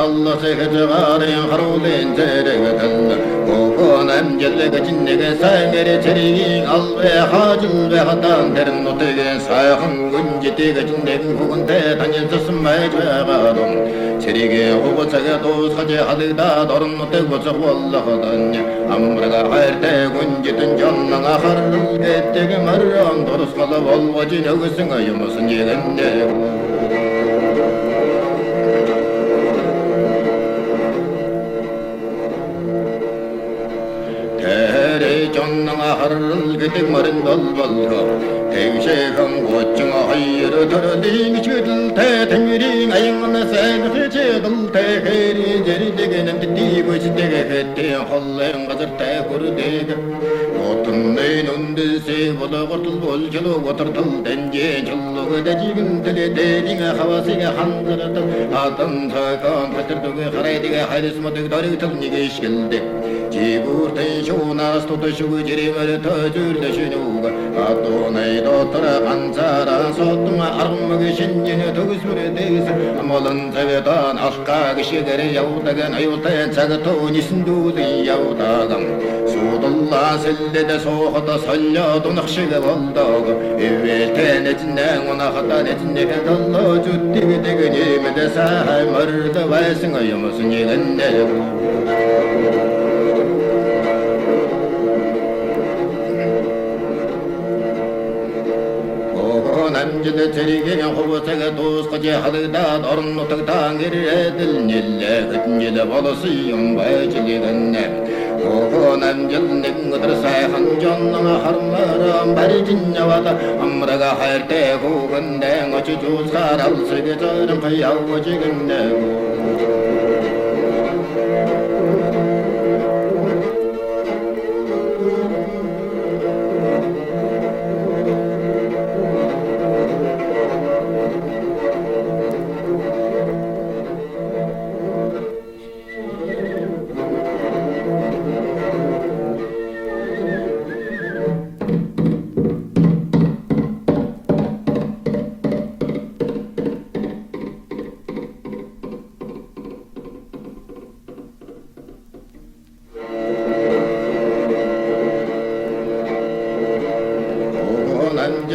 Allah sekeceğarin harulin teregetel Kokon emcelege cinnege saymere çerigin al ve hacıl ve hatan terin otege sayakın güncetege cinnegin hukunte tanyensasın mecveğadın çerige hukutsege dostacı hadıda dorun oteg bozak vallahadan amraga hayırte güncetin canlına harıl ettege marran dorus kala volvacın ögüsün ayımasın yegende Canına harıl gıdık marın bal balga Tevşekam koçuna hayırı töröldüğün içgüdül te Tengrin ayınına sen hıçıdıl te Heri ceri degenem titi göçtege fetti Hallayın gazır te kurudege Otun neyn ündüsü bolu kurtul bol çulu Oturtul dence çulluğu da cigin tili Dedine havasıge hanzırıtıl Atan takan patırdığı haraydıge Hayrısmadık darıtıl nige işgildi Cigurten şunas tutuşuğu cirimeli tözürde şinuğu Atonay dotora kanzara sottuma armıgı şincini tügüsmürü deysi Amalın sevetan akka kişigeri yavdagan ayultayan çagıtun isinduzi yavdagam Sudullah sillede soğuda salyadun akşıgı valdağı Evvelten etinden ona hatan etinde kadallı cüttigi degini medesay mırdı vaysin ayımısın yeginde Namcılı çerigin huvusıga dostacı halıda dorun otıktan giredil Nille hıncılı bolusuyum baycılıgınne Oğu namcılı nengıdır sayhan canlına harmaram bari cinnavada Amraga hayırte kuğundan oçu cuzgar alsıgı çarım kıyavu ciginde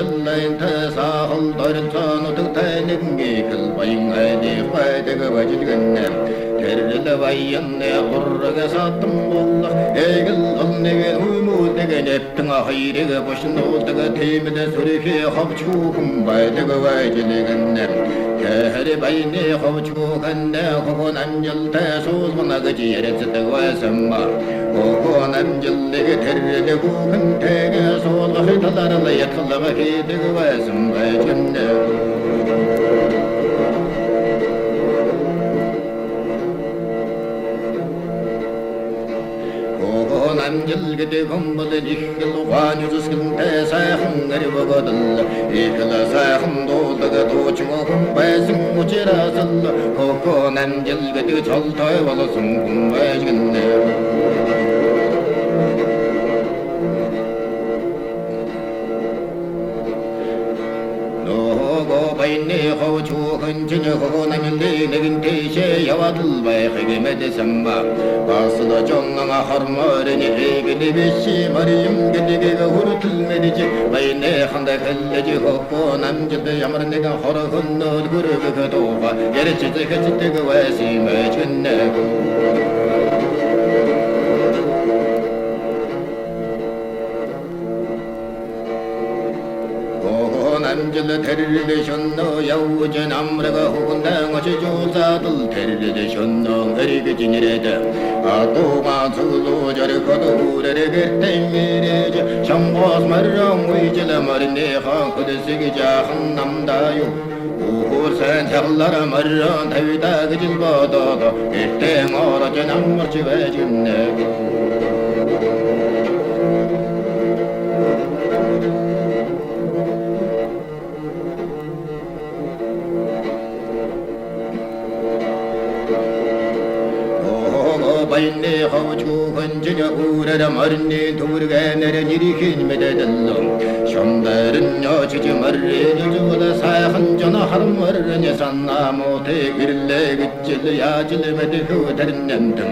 Jıllayn tesahıl darıtan otuk taylingi kılbayın aydi faydaga vacilgınnem Terrili vayyanne hurraga sattım bollah Eygil alnege uymu degen ettin ahirege boşun oldaga temide sürüke havçukum baydaga vacilgınnem Tehri bayni havçukande kokon anjıl tesuz bana gıcı yeretsidik vasemma Kokon anjıllege terrili kukun tege solga hitalarla yatılga hidig vasem baycınne Namcılgıdı kumbılı dişkil Uğanyüzü sıkıntı sayhın garibi gıdıl İkili sayhın doldığı doçumu kumbayasın uçirasıl Koko namcılgıdı çaltay balasın kumbayasın Bayni havçu hıncını hıgınamildi negin teşe yavadıl bayhı medesamba Basıda canına harmarını eygili beşi mariyum gedige hurtulmedici Bayni handa kelleci hıkkı namcıdı yamar negen horğın ölgürü kıdoğa Gerçizi keçittigi vasime cünne Namcılı terrili şunnu yavucun amrıga hukundan açı cuzadıl terrili şunnu erigi cinirede Atuma sulu jarı kodu urere gerten mirece Şambaz marram uycılı marinde han kudüsü cahın namdayu Uhur sen çağlara marran tevda gıcıl badada Erten aracın amırçı ve cünne bayne havcu hıncını uğrar marni turga nere nirikin mededellum şamdarın açıcı marri yüzüle sayhın cana harmarın sanna mote girle gıcıl yacıl medhu derinnemdim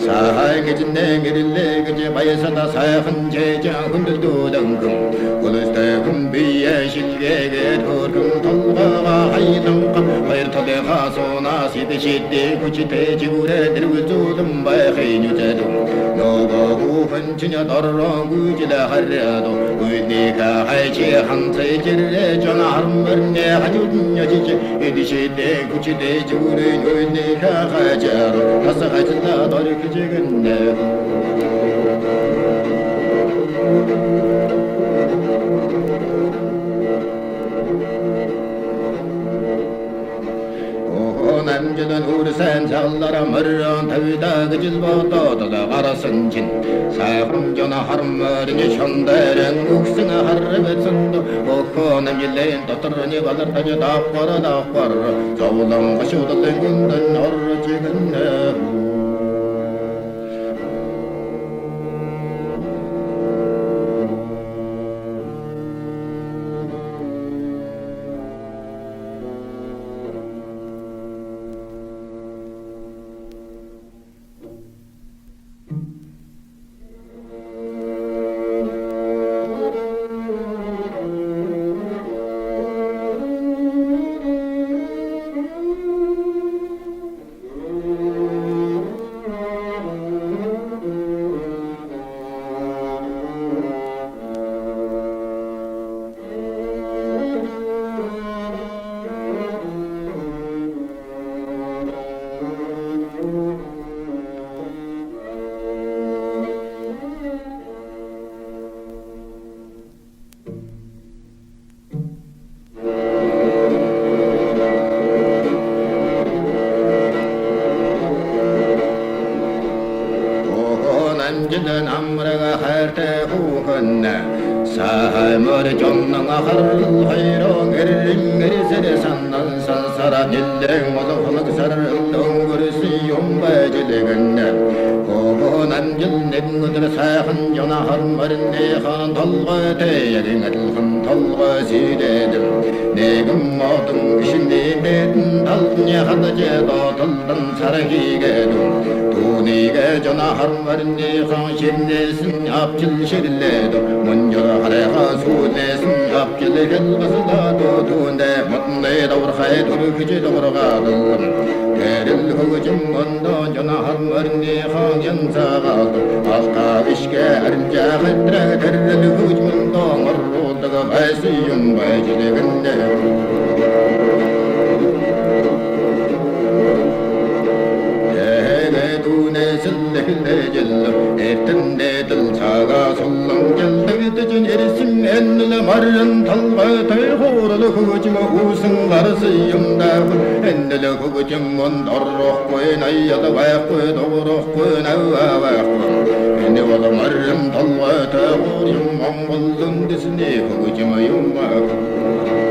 sahay gecinde girle gece bayasada sayhın ceca hündül dudangım ulustağım biye şilgege torgum talgağa haydan hayır tadı hasona sidi şiddi kuçite cigure dirvuzudum bayxin yütedum nobahu hıncınya darra gücüle harrado uynika hayçi hantı cirre cana harmarne hacudnya cici edişide kuçite cigure uynika hacar hasa hacıla darık cigenne 남자는 우리 산살라라 머리랑 다위다 그질 보도다 가라선 진 사훈전아 하루머리니 현대는 국승아 하르베선도 오코 남질레인 떠떠르니 발라타지 다과라 저울랑 가시오다 땡군단 얼어지겠네 남자는 아무래가 할때 후건나 사할머리 좀나가 하루를 하이로 게릴링게리세레 산난 산사라 일랭 모두 험악사를 덩그리시 용바지되겠네 고고 남질 내분들 사한 전화 한마린 내한 덜과 대야긴 아들한 덜과 시대들 내금 모든 것이 내뱉은 달냐 하나제도 덜던 사랑이게도 돈이게 전화 한마린 내한 신내신 앞질 실내도 먼저 하래가 수내신 앞질 ገል가스다도 돈데 못내 다우르하에 도르기지 도르가들 대를 허그진 먼저 전화 한마린 내한 연사가도 아까 이시게 아름자 흔들어 대를 허그진 또 머로다가 발수용 발지되겠네 에튼데들 차가 솔렁절 뜨기뜨진 에리심 엔늘 마른 달바 대호르르 그거지마 우승 가르스 용다분 엔늘 그거지먼 너르르고에 나이야다 와꾸에 도르고에 나와 와꾸 엔네와다 마른 달바 대호르 용망벌른 디스니 그거지마 용마구